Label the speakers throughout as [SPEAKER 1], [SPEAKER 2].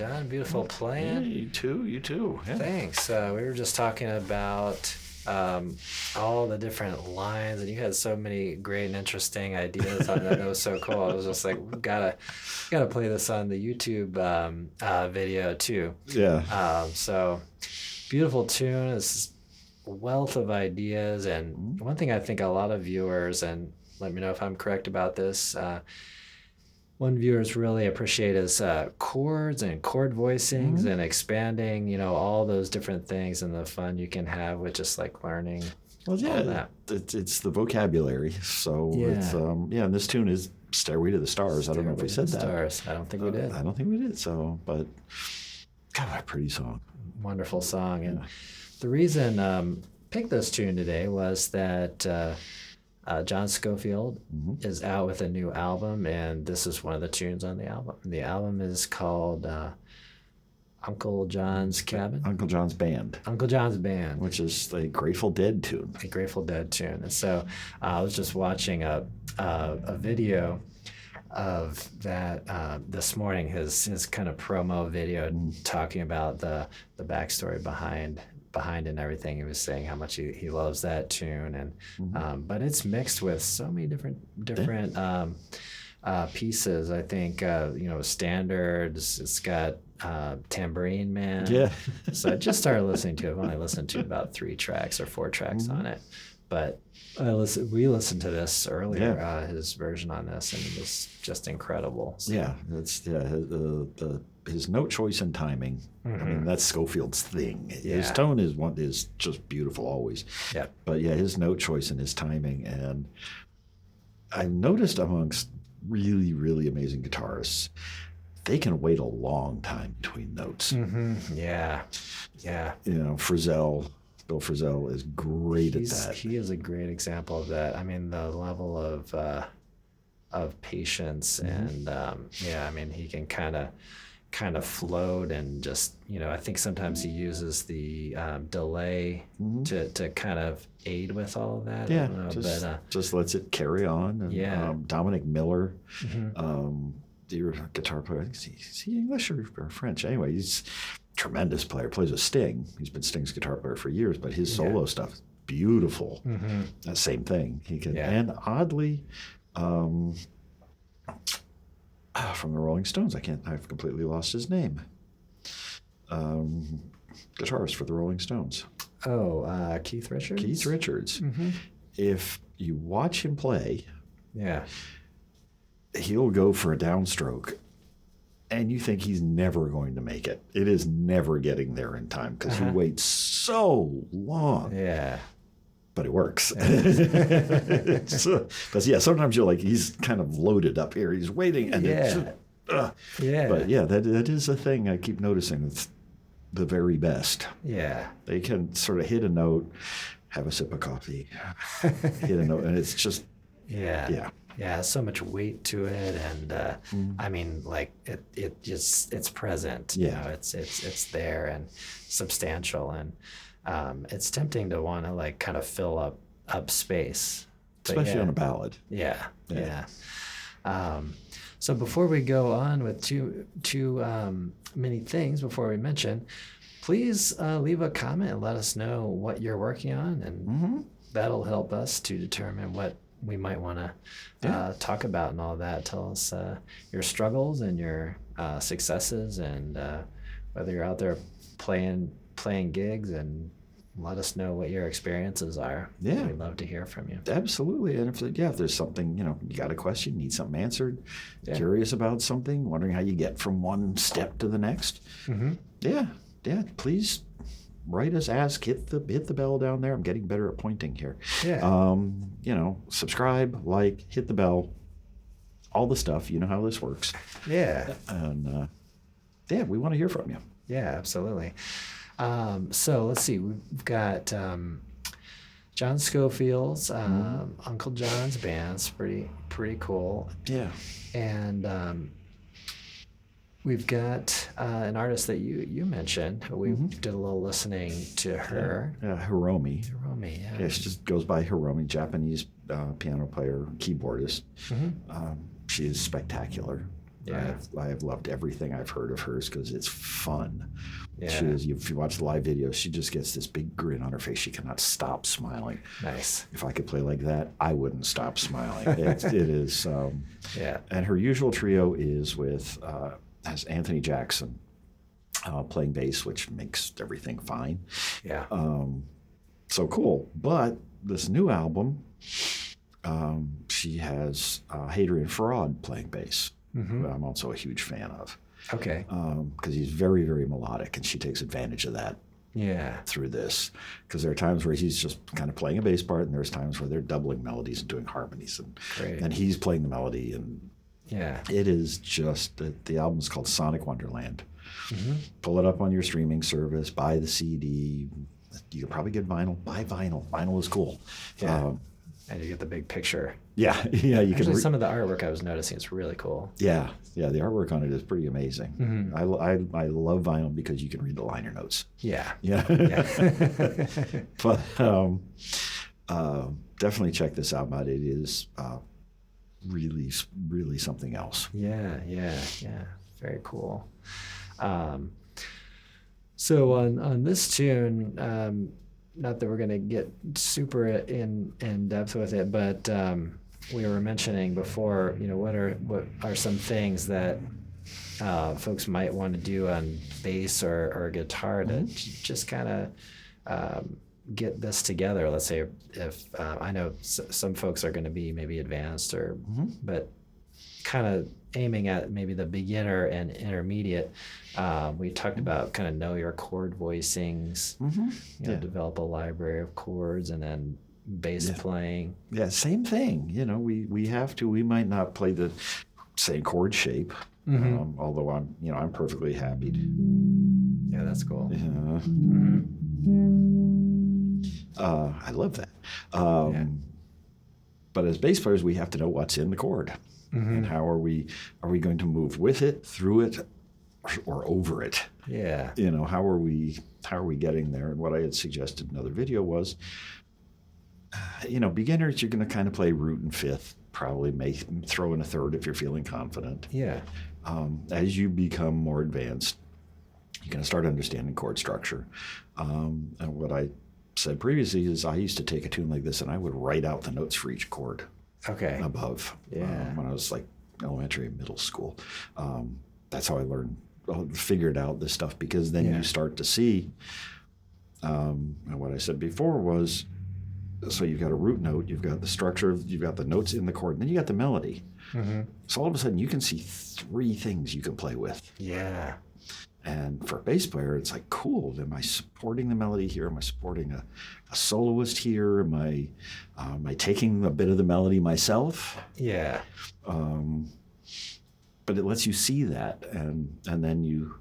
[SPEAKER 1] John. Beautiful playing.
[SPEAKER 2] Yeah, you too. You too. Yeah.
[SPEAKER 1] Thanks. We were just talking about all the different lines, and you had so many great and interesting ideas on that. That was so cool. I was just like, we gotta play this on the YouTube video too.
[SPEAKER 2] Yeah.
[SPEAKER 1] So beautiful tune. It's wealth of ideas, and one thing I think a lot of viewers, and let me know if I'm correct about this, one viewers really appreciate is chords and chord voicings and expanding, all those different things and the fun you can have with just like learning.
[SPEAKER 2] Well, yeah, it's the vocabulary. So it's and this tune is "Stairway to the Stars." I don't know if we said that.
[SPEAKER 1] Stars. I don't think we did.
[SPEAKER 2] I don't think we did. So, but God, what a pretty song.
[SPEAKER 1] Wonderful song. And the reason picked this tune today was that John Scofield is out with a new album, and this is one of the tunes on the album. The album is called Uncle John's Cabin.
[SPEAKER 2] Uncle John's Band.
[SPEAKER 1] Uncle John's Band.
[SPEAKER 2] Which is a Grateful Dead tune.
[SPEAKER 1] A Grateful Dead tune. And so I was just watching a video of that this morning, his kind of promo video talking about the backstory behind and everything. He was saying how much he loves that tune, and but it's mixed with so many different pieces. I think standards. It's got Tambourine Man.
[SPEAKER 2] Yeah.
[SPEAKER 1] So I just started listening to it. I've only listened to about 3 tracks or 4 tracks on it, but we listened to this earlier, his version on this, and it was just incredible. So.
[SPEAKER 2] Yeah, his note choice and timing. I mean, that's Scofield's thing.
[SPEAKER 1] Yeah.
[SPEAKER 2] His tone is just beautiful always.
[SPEAKER 1] Yeah.
[SPEAKER 2] But yeah, his note choice and his timing, and I've noticed amongst really, really amazing guitarists, they can wait a long time between notes.
[SPEAKER 1] Yeah. Yeah.
[SPEAKER 2] Bill Frisell is great at that.
[SPEAKER 1] He is a great example of that. I mean, the level of patience and I mean, he can kind of float and just I think sometimes he uses the delay to kind of aid with all of that.
[SPEAKER 2] Yeah,
[SPEAKER 1] I don't know,
[SPEAKER 2] just lets it carry on. And, Dominic Miller, the guitar player, is he English or French? Anyway, he's a tremendous player. Plays with Sting. He's been Sting's guitar player for years, but his solo stuff is beautiful. That same thing. He can, and oddly, from the Rolling Stones, I've completely lost his name. Guitarist for the Rolling Stones.
[SPEAKER 1] Oh, Keith Richards?
[SPEAKER 2] Keith Richards. If you watch him play, he'll go for a downstroke, and you think he's never going to make it. It is never getting there in time because he waits so long.
[SPEAKER 1] Yeah.
[SPEAKER 2] But it works. But yeah, sometimes you're like, he's kind of loaded up here. He's waiting. And But yeah, that is a thing I keep noticing with the very best.
[SPEAKER 1] Yeah.
[SPEAKER 2] They can sort of hit a note, have a sip of coffee, hit a note, and it's just,
[SPEAKER 1] yeah, so much weight to it, and I mean, like it's present. It's there and substantial, and it's tempting to want to like kind of fill up space,
[SPEAKER 2] especially on a ballad.
[SPEAKER 1] Yeah. So before we go on with too many things, before we mention, please leave a comment and let us know what you're working on, and that'll help us to determine what we might want to talk about and all that. Tell us your struggles and your successes, and whether you're out there playing gigs, and let us know what your experiences are.
[SPEAKER 2] Yeah.
[SPEAKER 1] We'd love to hear from you.
[SPEAKER 2] Absolutely. And if there's something, you got a question, need something answered, curious about something, wondering how you get from one step to the next. Please write us, ask, hit the bell down there. I'm getting better at pointing here. Subscribe, like, hit the bell, all the stuff. You know how this works. And we want to hear from you.
[SPEAKER 1] Yeah, absolutely. So let's see. We've got John Scofield's Uncle John's Band's pretty cool.
[SPEAKER 2] Yeah.
[SPEAKER 1] And we've got an artist that you mentioned. We did a little listening to her.
[SPEAKER 2] Hiromi.
[SPEAKER 1] Yeah.
[SPEAKER 2] She just goes by Hiromi, Japanese piano player, keyboardist. She is spectacular.
[SPEAKER 1] Yeah.
[SPEAKER 2] I have loved everything I've heard of hers because it's fun.
[SPEAKER 1] Yeah.
[SPEAKER 2] If you watch the live video, she just gets this big grin on her face. She cannot stop smiling.
[SPEAKER 1] Nice.
[SPEAKER 2] If I could play like that, I wouldn't stop smiling. It is.
[SPEAKER 1] Yeah.
[SPEAKER 2] And her usual trio is has Anthony Jackson playing bass, which makes everything fine.
[SPEAKER 1] Yeah.
[SPEAKER 2] So cool. But this new album, she has Hadrian Farad playing bass, who I'm also a huge fan of.
[SPEAKER 1] Okay.
[SPEAKER 2] Because he's very, very melodic, and she takes advantage of that through this. Because there are times where he's just kind of playing a bass part, and there's times where they're doubling melodies and doing harmonies, and he's playing the melody. And it is just, the album's called Sonic Wonderland. Pull it up on your streaming service, buy the CD. You could probably get vinyl. Buy vinyl. Vinyl is cool.
[SPEAKER 1] Yeah. And you get the big picture.
[SPEAKER 2] Yeah. You
[SPEAKER 1] Actually,
[SPEAKER 2] can.
[SPEAKER 1] Some of the artwork I was noticing is really cool.
[SPEAKER 2] Yeah. The artwork on it is pretty amazing. I love vinyl because you can read the liner notes.
[SPEAKER 1] Yeah.
[SPEAKER 2] But definitely check this album out. It is really, really something else.
[SPEAKER 1] Yeah. Very cool. So on this tune, not that we're going to get super in depth with it, but we were mentioning before, what are some things that folks might want to do on bass or guitar to just kind of get this together. Let's say if I know some folks are going to be maybe advanced but kind of aiming at maybe the beginner and intermediate. We talked about kind of know your chord voicings, develop a library of chords, and then bass playing. Yeah,
[SPEAKER 2] same thing. We might not play the same chord shape, although I'm perfectly happy to.
[SPEAKER 1] Yeah, that's cool.
[SPEAKER 2] I love that. But as bass players, we have to know what's in the chord. And how are we going to move with it, through it, or over it?
[SPEAKER 1] Yeah.
[SPEAKER 2] How are we getting there? And what I had suggested in another video was, beginners, you're going to kind of play root and fifth, probably may throw in a third if you're feeling confident.
[SPEAKER 1] Yeah.
[SPEAKER 2] As you become more advanced, you're going to start understanding chord structure. And what I said previously is I used to take a tune like this and I would write out the notes for each chord.
[SPEAKER 1] Okay.
[SPEAKER 2] Above. When I was like elementary and middle school. That's how I figured out this stuff, because then you start to see, and what I said before was, so you've got a root note, you've got the structure, you've got the notes in the chord, and then you got the melody. So all of a sudden you can see three things you can play with.
[SPEAKER 1] Yeah.
[SPEAKER 2] And for a bass player, it's like, cool, am I supporting the melody here? Am I supporting a soloist here? Am I taking a bit of the melody myself?
[SPEAKER 1] Yeah.
[SPEAKER 2] But it lets you see that, and then you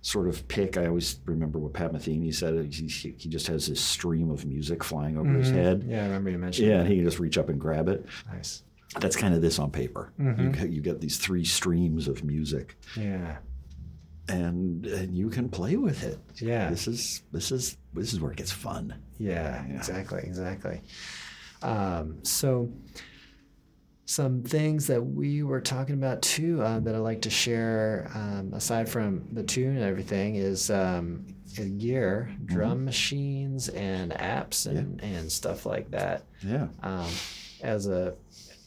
[SPEAKER 2] sort of pick. I always remember what Pat Metheny said. He just has this stream of music flying over his head.
[SPEAKER 1] Yeah, I remember you mentioned that.
[SPEAKER 2] And he can just reach up and grab it.
[SPEAKER 1] Nice.
[SPEAKER 2] That's kind of this on paper. You get these three streams of music.
[SPEAKER 1] Yeah.
[SPEAKER 2] And you can play with it.
[SPEAKER 1] Yeah.
[SPEAKER 2] This is where it gets fun.
[SPEAKER 1] Yeah. Exactly. So some things that we were talking about too that I'd like to share, aside from the tune and everything, is gear, drum machines, and apps and stuff like that.
[SPEAKER 2] Yeah.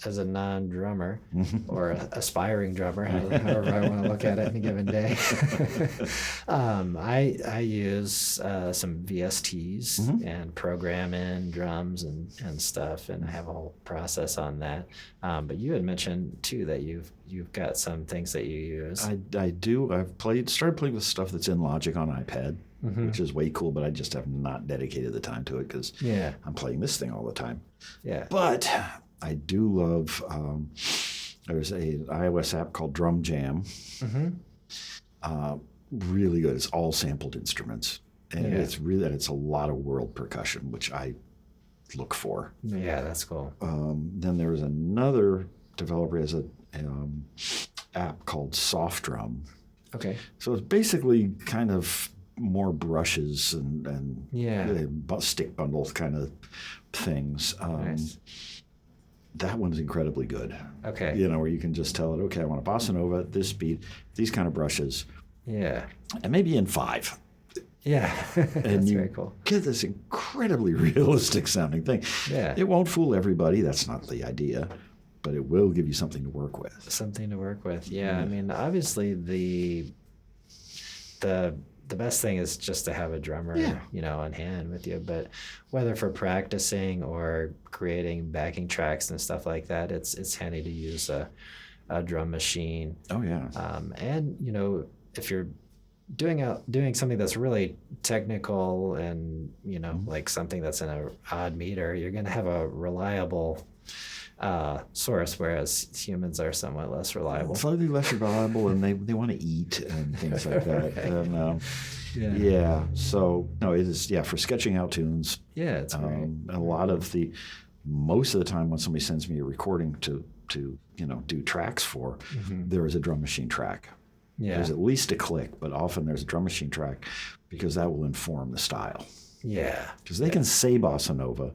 [SPEAKER 1] As a non-drummer or aspiring drummer, however I want to look at it in a given day, I use some VSTs and program in drums and stuff, and I have a whole process on that. But you had mentioned too that you've got some things that you use.
[SPEAKER 2] I do. I've started playing with stuff that's in Logic on iPad, which is way cool, but I just have not dedicated the time to it because I'm playing this thing all the time.
[SPEAKER 1] Yeah.
[SPEAKER 2] But I do love, there's an iOS app called Drum Jam. Really good. It's all sampled instruments. And it's a lot of world percussion, which I look for.
[SPEAKER 1] Yeah, that's cool.
[SPEAKER 2] Then there was another developer as an app called Soft Drum.
[SPEAKER 1] Okay.
[SPEAKER 2] So it's basically kind of more brushes and stick bundles kind of things.
[SPEAKER 1] Nice.
[SPEAKER 2] that one's incredibly good.
[SPEAKER 1] Okay.
[SPEAKER 2] You know, where you can just tell it, okay, I want a bossa nova, this speed, these kind of brushes.
[SPEAKER 1] Yeah.
[SPEAKER 2] And maybe in 5.
[SPEAKER 1] Yeah. That's very cool.
[SPEAKER 2] Get this incredibly realistic sounding thing.
[SPEAKER 1] Yeah.
[SPEAKER 2] It won't fool everybody. That's not the idea. But it will give you something to work with.
[SPEAKER 1] Something to work with. Yeah. I mean, obviously the best thing is just to have a drummer, you know, on hand with you. But whether for practicing or creating backing tracks and stuff like that, it's handy to use a drum machine.
[SPEAKER 2] Oh yeah.
[SPEAKER 1] And you know, if you're doing something that's really technical and you know, like something that's in a odd meter, you're going to have a reliable source, whereas humans are somewhat less reliable.
[SPEAKER 2] Slightly less reliable, and they want to eat and things like that.
[SPEAKER 1] Okay.
[SPEAKER 2] And so no, it is for sketching out tunes.
[SPEAKER 1] Yeah, it's great.
[SPEAKER 2] And a lot of most of the time when somebody sends me a recording to you know do tracks for, there is a drum machine track.
[SPEAKER 1] Yeah,
[SPEAKER 2] there's at least a click, but often there's a drum machine track because that will inform the style.
[SPEAKER 1] Yeah,
[SPEAKER 2] because they can say bossa nova.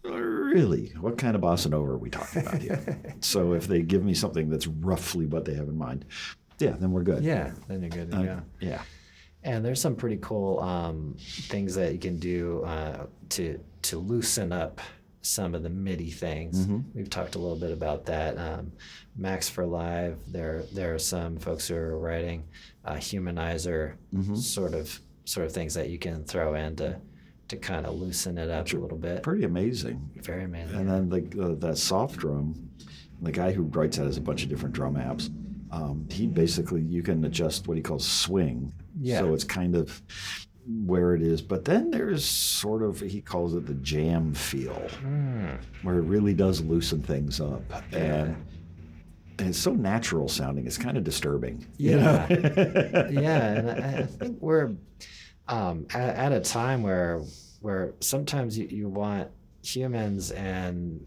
[SPEAKER 2] Really, what kind of bossa nova are we talking about here? So if they give me something that's roughly what they have in mind, then we're good.
[SPEAKER 1] Yeah, then you're good to go.
[SPEAKER 2] Yeah.
[SPEAKER 1] And there's some pretty cool things that you can do to loosen up some of the MIDI things. We've talked a little bit about that. Max for Live, there are some folks who are writing humanizer sort of things that you can throw in to kind of loosen it up a little bit.
[SPEAKER 2] Pretty amazing.
[SPEAKER 1] Very amazing.
[SPEAKER 2] And then that soft drum, the guy who writes that has a bunch of different drum apps. He basically, you can adjust what he calls swing.
[SPEAKER 1] Yeah.
[SPEAKER 2] So it's kind of where it is. But then there's sort of, he calls it the jam feel, where it really does loosen things up. And it's so natural sounding. It's kind of disturbing.
[SPEAKER 1] Yeah. You know? Yeah. And I think we're at a time where sometimes you want humans and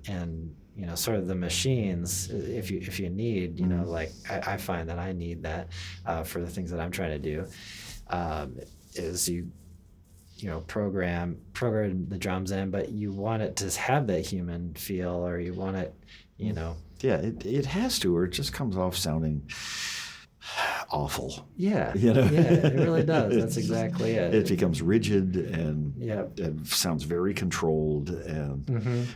[SPEAKER 1] you know, sort of the machines, if you need, you know, like I find that I need that for the things that I'm trying to do, is you know, program the drums in, but you want it to have that human feel, or you want it, you know.
[SPEAKER 2] Yeah, it has to, or it just comes off sounding awful.
[SPEAKER 1] Yeah.
[SPEAKER 2] You know?
[SPEAKER 1] Yeah, it really does. That's exactly it.
[SPEAKER 2] It becomes rigid and it sounds very controlled. And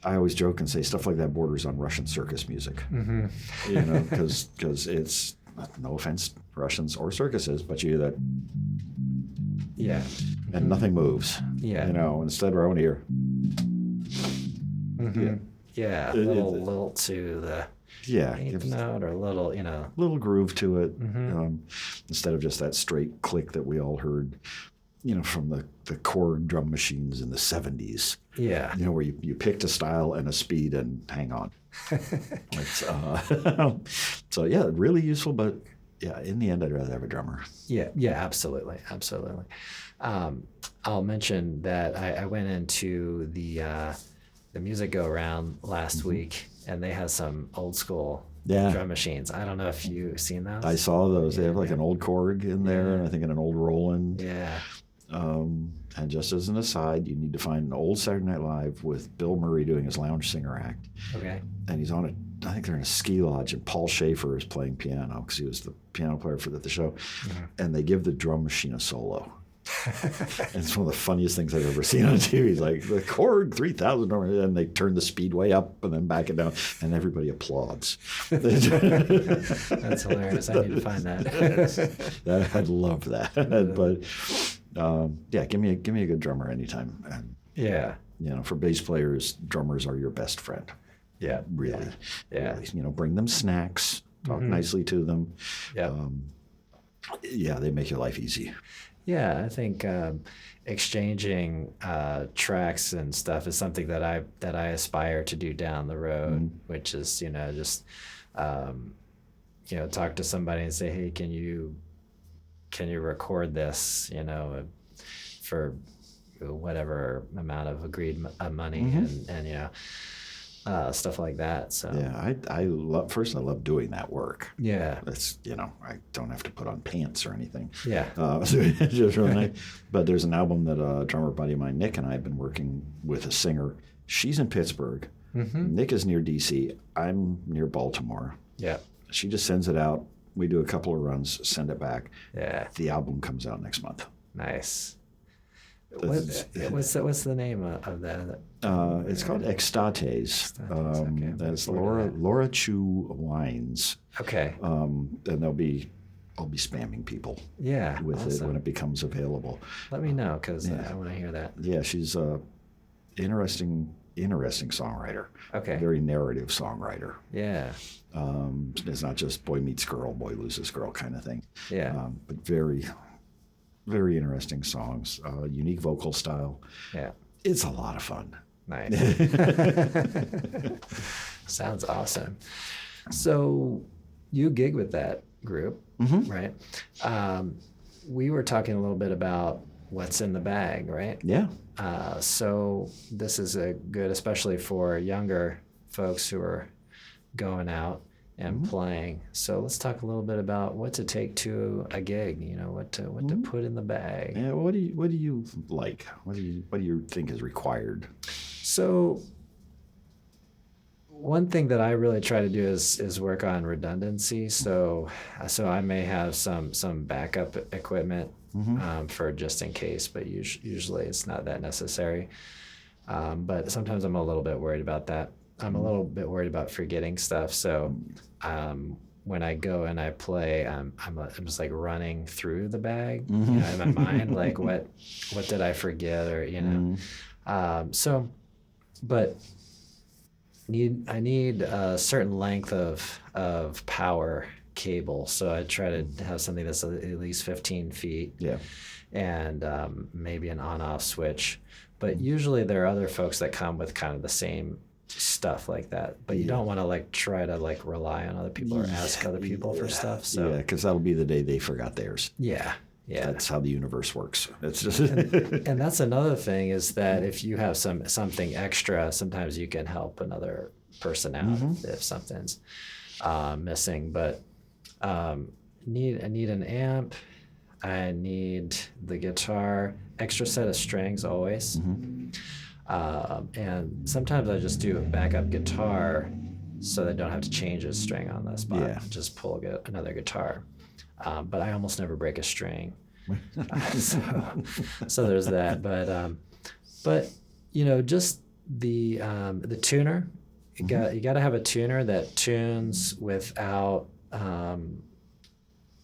[SPEAKER 2] I always joke and say stuff like that borders on Russian circus music. You know, because it's, no offense, Russians or circuses, but you hear that.
[SPEAKER 1] Yeah.
[SPEAKER 2] And nothing moves.
[SPEAKER 1] Yeah.
[SPEAKER 2] You know, instead we're on here.
[SPEAKER 1] Yeah. A little lilt to the eighth note, or a little, you know.
[SPEAKER 2] Little groove to it. Instead of just that straight click that we all heard, you know, from the Korg drum machines in the 70s.
[SPEAKER 1] Yeah.
[SPEAKER 2] You know, where you picked a style and a speed and hang on. It's, so, really useful, but in the end, I'd rather have a drummer.
[SPEAKER 1] Yeah, absolutely. I'll mention that I went into the Music Go Round last week, and they have some old school drum machines. I don't know if you've seen those.
[SPEAKER 2] I saw those. They have like an old Korg in there, and I think an old Roland.
[SPEAKER 1] Yeah.
[SPEAKER 2] And just as an aside, you need to find an old Saturday Night Live with Bill Murray doing his lounge singer act. Okay. And he's on it. I think they're in a ski lodge, and Paul Schaefer is playing piano because he was the piano player for the show. And they give the drum machine a solo. And it's one of the funniest things I've ever seen on TV. He's like, the Korg 3000, and they turn the speed way up and then back it down, and everybody applauds.
[SPEAKER 1] That's hilarious. I need to find that.
[SPEAKER 2] I'd love that. But give me a good drummer anytime. And, you know, for bass players, drummers are your best friend.
[SPEAKER 1] Yeah,
[SPEAKER 2] really. Really. You know, bring them snacks, talk nicely to them. They make your life easy.
[SPEAKER 1] Yeah, I think exchanging tracks and stuff is something that I aspire to do down the road, which is, you know, just you know, talk to somebody and say, hey, can you record this, you know, for whatever amount of agreed money and you know, stuff like that. So
[SPEAKER 2] I love doing that work.
[SPEAKER 1] Yeah,
[SPEAKER 2] it's, you know, I don't have to put on pants or anything.
[SPEAKER 1] Yeah,
[SPEAKER 2] so it's just really nice. But there's an album that a drummer buddy of mine, Nick, and I have been working with a singer. She's in Pittsburgh. Nick is near DC. I'm near Baltimore.
[SPEAKER 1] Yeah.
[SPEAKER 2] She just sends it out. We do a couple of runs, send it back.
[SPEAKER 1] Yeah.
[SPEAKER 2] The album comes out next month.
[SPEAKER 1] Nice. What's the name of that?
[SPEAKER 2] It's called Extates.
[SPEAKER 1] Okay.
[SPEAKER 2] That's Laura Chu Wines.
[SPEAKER 1] Okay.
[SPEAKER 2] And I'll be spamming people.
[SPEAKER 1] Yeah.
[SPEAKER 2] With
[SPEAKER 1] awesome.
[SPEAKER 2] it when it becomes available.
[SPEAKER 1] Let me know because I want to hear that.
[SPEAKER 2] Yeah, she's a interesting songwriter.
[SPEAKER 1] Okay.
[SPEAKER 2] Very narrative songwriter.
[SPEAKER 1] Yeah.
[SPEAKER 2] It's not just boy meets girl, boy loses girl kind of thing.
[SPEAKER 1] Yeah.
[SPEAKER 2] But very, very interesting songs. Unique vocal style.
[SPEAKER 1] Yeah.
[SPEAKER 2] It's a lot of fun.
[SPEAKER 1] Nice. Sounds awesome. So you gig with that group, right? We were talking a little bit about what's in the bag, right?
[SPEAKER 2] Yeah.
[SPEAKER 1] So this is a good, especially for younger folks who are going out and playing. So let's talk a little bit about what to take to a gig. You know, what to put in the bag.
[SPEAKER 2] Yeah. What do you like? What do you think is required?
[SPEAKER 1] So one thing that I really try to do is work on redundancy. So I may have some backup equipment for just in case, but usually it's not that necessary. But sometimes I'm a little bit worried about that. I'm a little bit worried about forgetting stuff. So when I go and I play, I'm just like running through the bag you know, in my mind, like what did I forget, or you know. But I need a certain length of power cable, so I try to have something that's at least 15 feet.
[SPEAKER 2] Yeah.
[SPEAKER 1] And maybe an on-off switch. But usually there are other folks that come with kind of the same stuff like that. But you don't want to like try to like rely on other people or ask other people for stuff. So
[SPEAKER 2] because that'll be the day they forgot theirs.
[SPEAKER 1] Yeah.
[SPEAKER 2] That's how the universe works. It's just
[SPEAKER 1] and that's another thing is that if you have something extra, sometimes you can help another person out if something's missing. But I need an amp. I need the guitar, extra set of strings always. And sometimes I just do a backup guitar so they don't have to change a string on the spot.
[SPEAKER 2] Yeah.
[SPEAKER 1] Just pull another guitar. But I almost never break a string. So there's that. But you know, just the tuner. You got to have a tuner that tunes without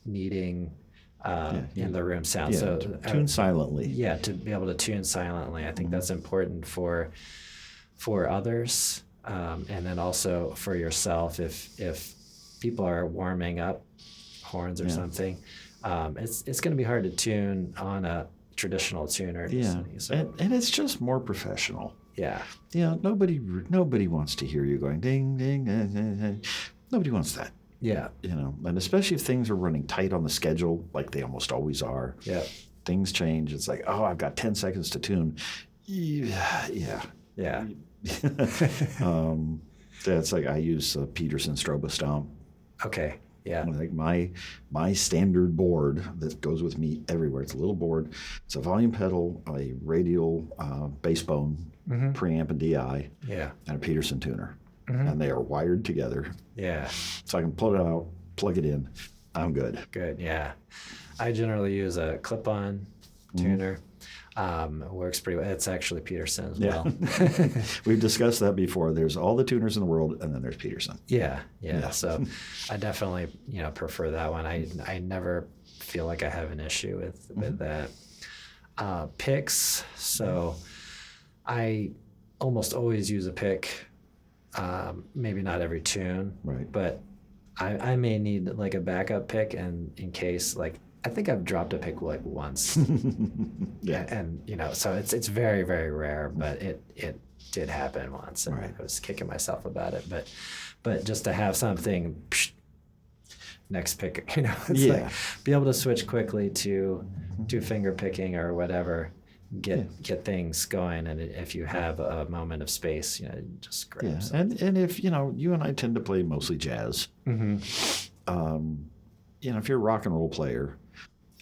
[SPEAKER 1] needing in the room sound.
[SPEAKER 2] Yeah,
[SPEAKER 1] so
[SPEAKER 2] tune silently.
[SPEAKER 1] Yeah, to be able to tune silently. I think that's important for others, and then also for yourself. If people are warming up horns or something, it's going to be hard to tune on a traditional tuner.
[SPEAKER 2] Yeah,
[SPEAKER 1] so.
[SPEAKER 2] and it's just more professional.
[SPEAKER 1] Yeah.
[SPEAKER 2] Yeah, nobody wants to hear you going ding, ding, ding, ding, ding. Nobody wants that.
[SPEAKER 1] Yeah.
[SPEAKER 2] You know, and especially if things are running tight on the schedule, like they almost always are.
[SPEAKER 1] Yeah.
[SPEAKER 2] Things change. It's like, oh, I've got 10 seconds to tune. Yeah.
[SPEAKER 1] Yeah.
[SPEAKER 2] Yeah, it's like I use Peterson Strobo Stomp.
[SPEAKER 1] Okay. Yeah.
[SPEAKER 2] Like my standard board that goes with me everywhere. It's a little board. It's a volume pedal, a radial bass bone, preamp and DI, and a Peterson tuner. And they are wired together.
[SPEAKER 1] Yeah.
[SPEAKER 2] So I can pull it out, plug it in. I'm good.
[SPEAKER 1] Good. Yeah. I generally use a clip-on tuner. Works pretty well. It's actually Peterson as well.
[SPEAKER 2] We've discussed that before. There's all the tuners in the world, and then there's Peterson.
[SPEAKER 1] Yeah. So I definitely, prefer that one. I never feel like I have an issue with that. Picks. So I almost always use a pick. Maybe not every tune,
[SPEAKER 2] right?
[SPEAKER 1] But I may need like a backup pick, and in case like. I think I've dropped a pick like once.
[SPEAKER 2] Yeah.
[SPEAKER 1] And so it's very, very rare, but it did happen once, and
[SPEAKER 2] right.
[SPEAKER 1] I was kicking myself about it. But just to have something next pick, like be able to switch quickly to finger picking or whatever, get things going, and if you have a moment of space, just grab something.
[SPEAKER 2] And if you and I tend to play mostly jazz. If you're a rock and roll player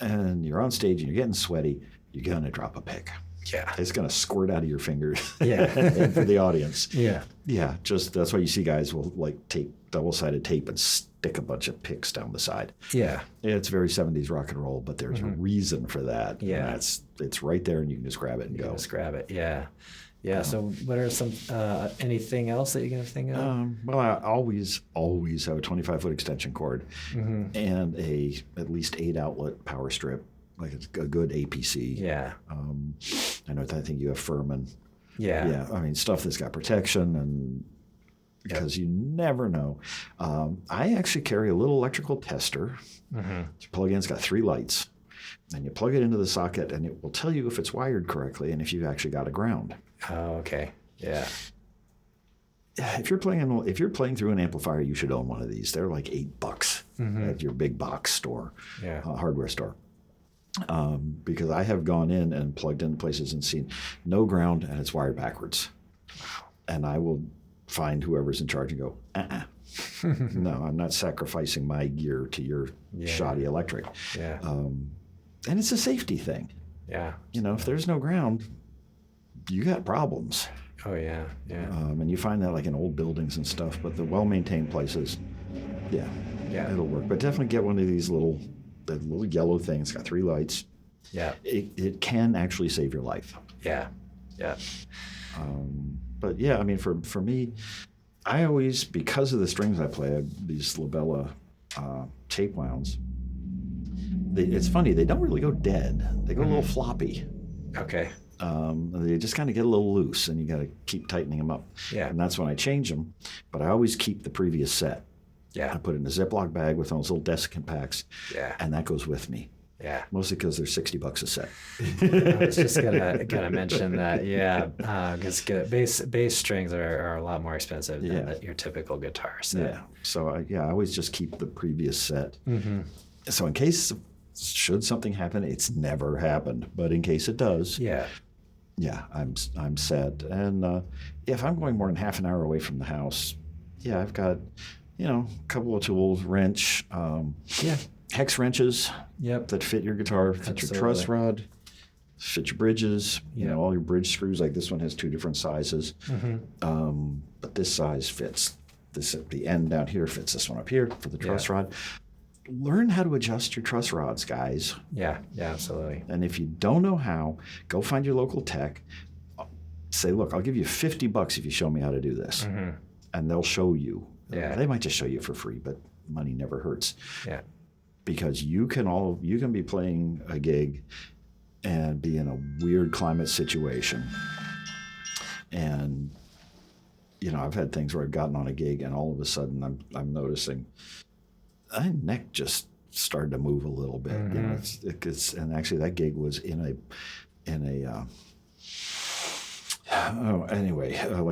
[SPEAKER 2] and you're on stage and you're getting sweaty, you're gonna drop a pick.
[SPEAKER 1] Yeah.
[SPEAKER 2] It's going to squirt out of your fingers.
[SPEAKER 1] Yeah.
[SPEAKER 2] And for the audience.
[SPEAKER 1] Yeah.
[SPEAKER 2] Yeah. Just that's why you see guys will like take double-sided tape and stick a bunch of picks down the side.
[SPEAKER 1] Yeah.
[SPEAKER 2] It's very 70s rock and roll, but there's a reason for that.
[SPEAKER 1] Yeah.
[SPEAKER 2] And it's right there, and you can just grab it and go.
[SPEAKER 1] Just grab it. Yeah. Yeah. So what are some anything else that you can think of?
[SPEAKER 2] Well, I always have a 25-foot extension cord and at least 8-outlet power strip, like a good APC.
[SPEAKER 1] Yeah.
[SPEAKER 2] I think you have Furman.
[SPEAKER 1] Yeah.
[SPEAKER 2] Yeah. I mean, stuff that's got protection, and because you never know. I actually carry a little electrical tester. You plug in, it's got 3 lights. And you plug it into the socket, and it will tell you if it's wired correctly and if you've actually got a ground.
[SPEAKER 1] Oh, okay. Yeah.
[SPEAKER 2] If you're playing through an amplifier, you should own one of these. They're like $8 at your big box store, hardware store. Because I have gone in and plugged into places and seen no ground, and it's wired backwards. And I will find whoever's in charge and go, no, I'm not sacrificing my gear to your shoddy electric.
[SPEAKER 1] Yeah.
[SPEAKER 2] And it's a safety thing.
[SPEAKER 1] Yeah.
[SPEAKER 2] If there's no ground, you got problems.
[SPEAKER 1] Oh, yeah. Yeah.
[SPEAKER 2] And you find that like in old buildings and stuff, but the well-maintained places, yeah, it'll work. But definitely get one of these little yellow things. Got 3 lights.
[SPEAKER 1] Yeah.
[SPEAKER 2] It can actually save your life.
[SPEAKER 1] Yeah. Yeah.
[SPEAKER 2] But yeah, I mean, for me, I always, because of the strings I play, I have these Labella tape wounds. It's funny, they don't really go dead. They go a little floppy.
[SPEAKER 1] Okay.
[SPEAKER 2] They just kind of get a little loose, and you got to keep tightening them up.
[SPEAKER 1] Yeah.
[SPEAKER 2] And that's when I change them. But I always keep the previous set.
[SPEAKER 1] Yeah.
[SPEAKER 2] I put it in a Ziploc bag with those little desiccant packs.
[SPEAKER 1] Yeah.
[SPEAKER 2] And that goes with me.
[SPEAKER 1] Yeah.
[SPEAKER 2] Mostly because they're $60 a set.
[SPEAKER 1] I was just gonna mention that. Yeah. Because bass strings are a lot more expensive than your typical guitar set.
[SPEAKER 2] Yeah. So I always just keep the previous set. So in case should something happen, it's never happened, but in case it does, I'm set. And if I'm going more than half an hour away from the house, I've got a couple of tools, wrench, hex wrenches that fit your guitar, fit your truss rod, fit your bridges, all your bridge screws. Like this one has 2 different sizes, but this size fits. This at the end down here fits this one up here for the truss rod. Learn how to adjust your truss rods, guys.
[SPEAKER 1] Yeah, absolutely.
[SPEAKER 2] And if you don't know how, go find your local tech. Say, look, I'll give you $50 if you show me how to do this. And they'll show you.
[SPEAKER 1] Yeah.
[SPEAKER 2] They might just show you for free, but money never hurts.
[SPEAKER 1] Yeah.
[SPEAKER 2] Because you can be playing a gig and be in a weird climate situation. And I've had things where I've gotten on a gig and all of a sudden I'm noticing my neck just started to move a little bit. And actually that gig was like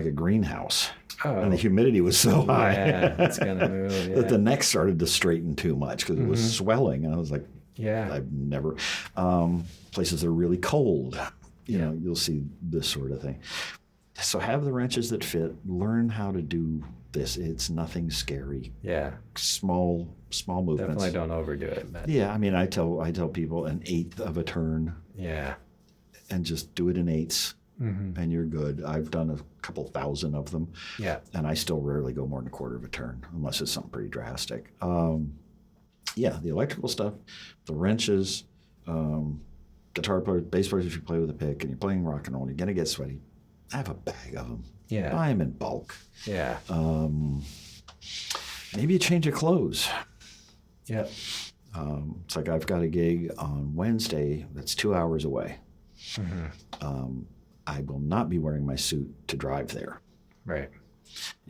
[SPEAKER 2] a greenhouse. Oh. And the humidity was so high
[SPEAKER 1] it's gonna move,
[SPEAKER 2] that the neck started to straighten too much because it was swelling. And I was like, I've never, places that are really cold, you'll see this sort of thing. So have the wrenches that fit, learn how to do this. It's nothing scary.
[SPEAKER 1] Yeah. Small
[SPEAKER 2] movements.
[SPEAKER 1] Definitely don't overdo it. But.
[SPEAKER 2] Yeah. I mean, I tell people 1/8 of a turn.
[SPEAKER 1] Yeah.
[SPEAKER 2] And just do it in 8ths. And you're good. I've done a couple thousand of them.
[SPEAKER 1] Yeah.
[SPEAKER 2] And I still rarely go more than 1/4 of a turn unless it's something pretty drastic. The electrical stuff, the wrenches, guitar players, bass players, if you play with a pick and you're playing rock and roll, you're going to get sweaty. I have a bag of them.
[SPEAKER 1] Yeah.
[SPEAKER 2] Buy them in bulk.
[SPEAKER 1] Yeah.
[SPEAKER 2] Maybe a change of clothes.
[SPEAKER 1] Yep.
[SPEAKER 2] It's like I've got a gig on Wednesday that's 2 hours away. I will not be wearing my suit to drive there.
[SPEAKER 1] Right.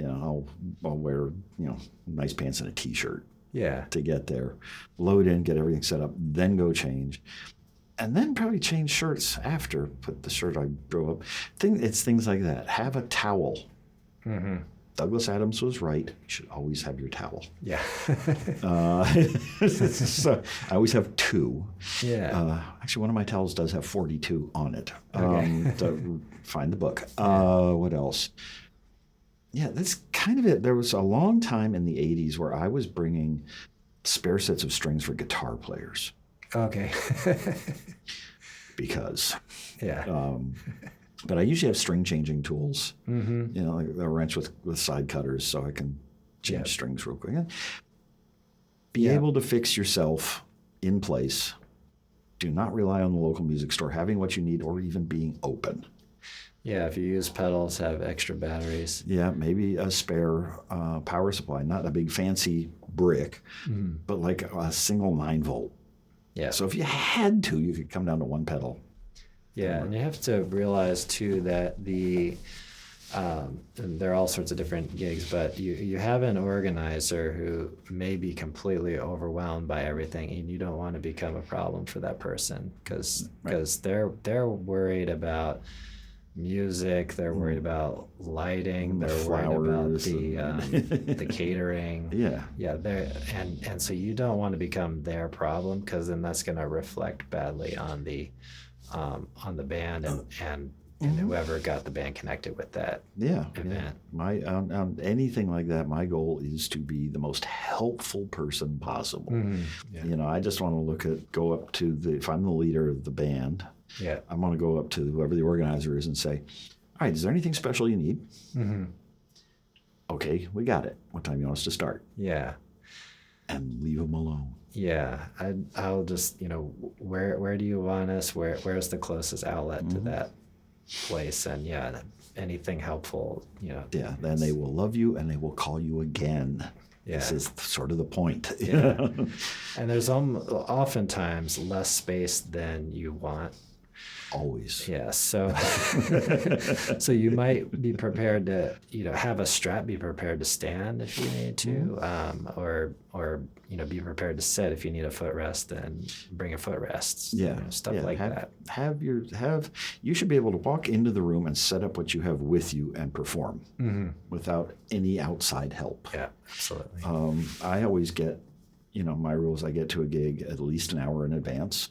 [SPEAKER 2] I'll wear, nice pants and a T-shirt.
[SPEAKER 1] Yeah.
[SPEAKER 2] To get there, load in, get everything set up, then go change. And then probably change shirts after, put the shirt I drove up. It's things like that. Have a towel. Douglas Adams was right. You should always have your towel.
[SPEAKER 1] Yeah.
[SPEAKER 2] So I always have 2.
[SPEAKER 1] Yeah.
[SPEAKER 2] Actually, one of my towels does have 42 on it. Find the book. What else? Yeah, that's kind of it. There was a long time in the 80s where I was bringing spare sets of strings for guitar players.
[SPEAKER 1] Okay.
[SPEAKER 2] because.
[SPEAKER 1] Yeah.
[SPEAKER 2] But I usually have string changing tools, like a wrench with side cutters, so I can change strings real quick. Be able to fix yourself in place. Do not rely on the local music store having what you need or even being open.
[SPEAKER 1] Yeah, if you use pedals, have extra batteries.
[SPEAKER 2] Yeah, maybe a spare power supply, not a big fancy brick, but like a single 9-volt.
[SPEAKER 1] Yeah.
[SPEAKER 2] So if you had to, you could come down to one pedal.
[SPEAKER 1] Yeah, and you have to realize too that and there are all sorts of different gigs, but you have an organizer who may be completely overwhelmed by everything, and you don't want to become a problem for that person because they're worried about music, they're worried about lighting, they're worried about the catering. Yeah, and so you don't want to become their problem, because then that's going to reflect badly on the band and whoever got the band connected with that event.
[SPEAKER 2] My anything like that, my goal is to be the most helpful person possible. I just want to go up to if I'm the leader of the band, I'm going to go up to whoever the organizer is and say, all right, is there anything special you need? Okay, we got it. What time you want us to start?
[SPEAKER 1] Yeah.
[SPEAKER 2] And leave them alone.
[SPEAKER 1] Yeah, I'll just, where do you want us? Where's the closest outlet to that place? And anything helpful,
[SPEAKER 2] Yeah, then they will love you and they will call you again. Yeah. This is sort of the point.
[SPEAKER 1] Yeah. And there's oftentimes less space than you want.
[SPEAKER 2] Always.
[SPEAKER 1] Yeah. So so you might be prepared to, have a strap, be prepared to stand if you need to, or be prepared to sit if you need a footrest, and bring a footrest.
[SPEAKER 2] Yeah.
[SPEAKER 1] Stuff like that.
[SPEAKER 2] You should be able to walk into the room and set up what you have with you and perform without any outside help.
[SPEAKER 1] Yeah, absolutely.
[SPEAKER 2] I always get, my rules, I get to a gig at least an hour in advance.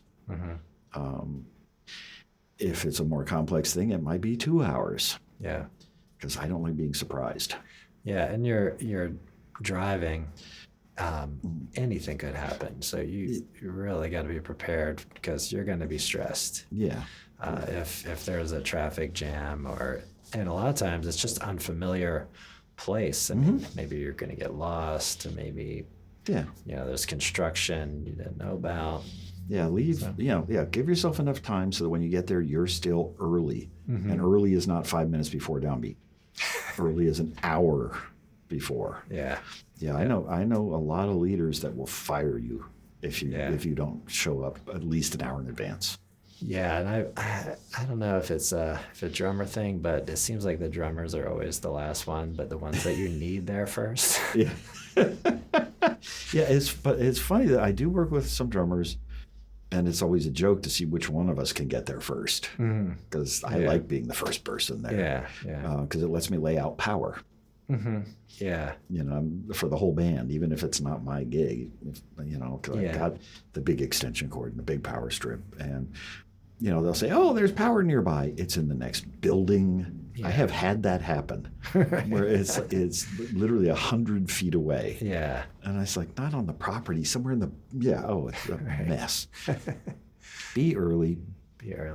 [SPEAKER 2] If it's a more complex thing, it might be 2 hours.
[SPEAKER 1] Yeah.
[SPEAKER 2] Because I don't like being surprised.
[SPEAKER 1] Yeah, and you're driving. Anything could happen. So you really got to be prepared, because you're going to be stressed.
[SPEAKER 2] Yeah.
[SPEAKER 1] If there's a traffic jam, and a lot of times it's just unfamiliar place. I mean, maybe you're going to get lost, or maybe there's construction you didn't know about.
[SPEAKER 2] Yeah, give yourself enough time so that when you get there, you're still early. And early is not 5 minutes before downbeat. Early is an hour before.
[SPEAKER 1] Yeah.
[SPEAKER 2] Yeah, I know a lot of leaders that will fire you if you don't show up at least an hour in advance.
[SPEAKER 1] Yeah, and I don't know if it's a drummer thing, but it seems like the drummers are always the last one, but the ones that you need there first.
[SPEAKER 2] Yeah. Yeah, it's funny that I do work with some drummers, and it's always a joke to see which one of us can get there first, because I like being the first person there. Yeah. Because it lets me lay out power.
[SPEAKER 1] Yeah.
[SPEAKER 2] For the whole band, even if it's not my gig, because I've got the big extension cord and the big power strip, and they'll say, "Oh, there's power nearby." It's in the next building. Yeah. I have had that happen, where it's literally 100 feet away.
[SPEAKER 1] Yeah.
[SPEAKER 2] And I was like, not on the property, somewhere in the it's a mess. Be early.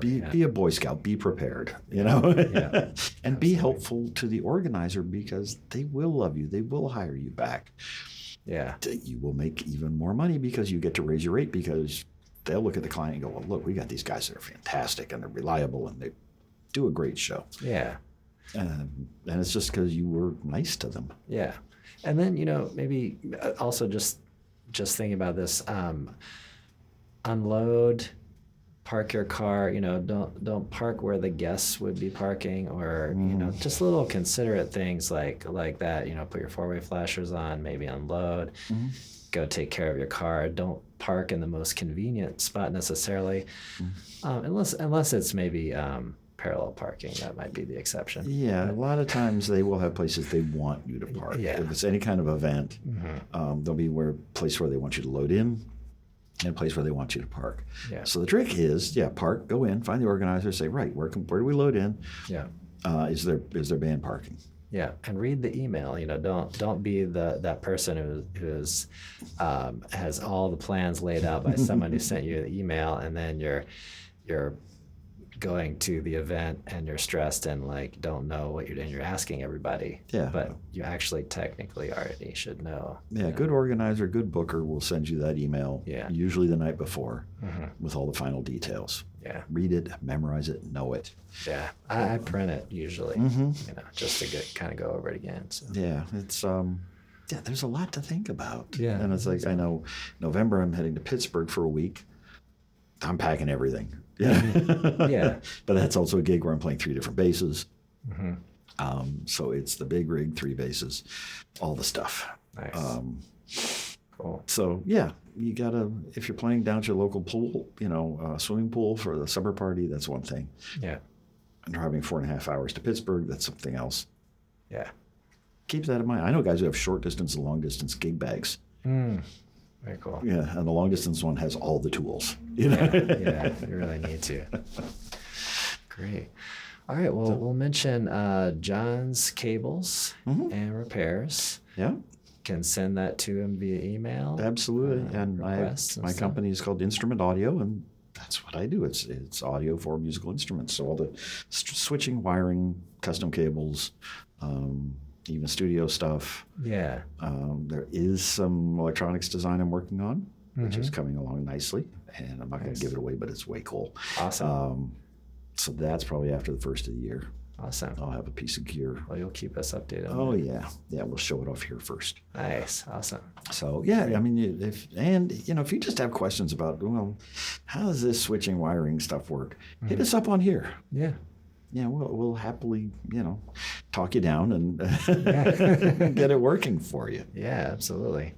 [SPEAKER 2] Be a Boy Scout. Be prepared. And be helpful to the organizer, because they will love you. They will hire you back.
[SPEAKER 1] Yeah.
[SPEAKER 2] You will make even more money because you get to raise your rate, because they'll look at the client and go, "Well, look, we got these guys that are fantastic and they're reliable and they do a great show."
[SPEAKER 1] Yeah.
[SPEAKER 2] And it's just because you were nice to them.
[SPEAKER 1] Yeah. And then, maybe also just thinking about this, unload, park your car, don't park where the guests would be parking, or, just little considerate things like that, put your four-way flashers on, maybe unload, go take care of your car. Don't park in the most convenient spot necessarily, unless it's maybe parallel parking. That might be the exception.
[SPEAKER 2] Yeah, a lot of times they will have places they want you to park.
[SPEAKER 1] Yeah.
[SPEAKER 2] If it's any kind of event, there'll be a place where they want you to load in, and a place where they want you to park. Yeah. So the trick is, park, go in, find the organizer, say, right, where do we load in?
[SPEAKER 1] Yeah.
[SPEAKER 2] Is there band parking?
[SPEAKER 1] Yeah, and read the email. Don't be that person who's has all the plans laid out by someone who sent you the email, and then you're going to the event and you're stressed and like don't know what you're doing. You're asking everybody.
[SPEAKER 2] Yeah.
[SPEAKER 1] But you actually technically already should know.
[SPEAKER 2] Yeah, good organizer, good booker will send you that email.
[SPEAKER 1] Yeah.
[SPEAKER 2] Usually the night before with all the final details.
[SPEAKER 1] Yeah.
[SPEAKER 2] Read it, memorize it, know it.
[SPEAKER 1] Yeah. I print it usually. Just to kind of go over it again. So.
[SPEAKER 2] Yeah, it's there's a lot to think about.
[SPEAKER 1] Yeah.
[SPEAKER 2] And it's like I know November I'm heading to Pittsburgh for a week. I'm packing everything. Yeah.
[SPEAKER 1] Yeah.
[SPEAKER 2] But that's also a gig where I'm playing 3 different basses. So it's the big rig, 3 basses, all the stuff.
[SPEAKER 1] Nice. Cool.
[SPEAKER 2] So yeah, you gotta, if you're playing down to your local pool, swimming pool for the summer party, that's one thing.
[SPEAKER 1] Yeah.
[SPEAKER 2] And driving 4.5 hours to Pittsburgh, that's something else.
[SPEAKER 1] Yeah.
[SPEAKER 2] Keep that in mind. I know guys who have short distance and long distance gig bags.
[SPEAKER 1] Very cool.
[SPEAKER 2] Yeah, and the long distance one has all the tools.
[SPEAKER 1] Yeah, you really need to. Great. All right, well, we'll mention John's cables and repairs.
[SPEAKER 2] Yeah.
[SPEAKER 1] Can send that to him via email.
[SPEAKER 2] Absolutely. And my
[SPEAKER 1] stuff.
[SPEAKER 2] company is called Instrument Audio, and that's what I do. It's audio for musical instruments. So all the switching, wiring, custom cables, even studio stuff.
[SPEAKER 1] Yeah.
[SPEAKER 2] There is some electronics design I'm working on, which is coming along nicely. And I'm not going to give it away, but it's way cool.
[SPEAKER 1] Awesome.
[SPEAKER 2] So that's probably after the first of the year.
[SPEAKER 1] Awesome.
[SPEAKER 2] I'll have a piece of gear.
[SPEAKER 1] Well, you'll keep us updated.
[SPEAKER 2] Oh, yeah. Yeah, we'll show it off here first.
[SPEAKER 1] Nice. Awesome.
[SPEAKER 2] So, yeah, I mean, if you just have questions about, well, how does this switching wiring stuff work? Hit us up on here.
[SPEAKER 1] Yeah.
[SPEAKER 2] Yeah, we'll happily, talk you down and get it working for you.
[SPEAKER 1] Yeah, absolutely.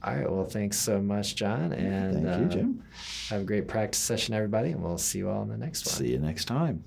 [SPEAKER 1] All right. Well, thanks so much, John. And
[SPEAKER 2] thank you, Jim.
[SPEAKER 1] Have a great practice session, everybody. And we'll see you all in the next one.
[SPEAKER 2] See you next time.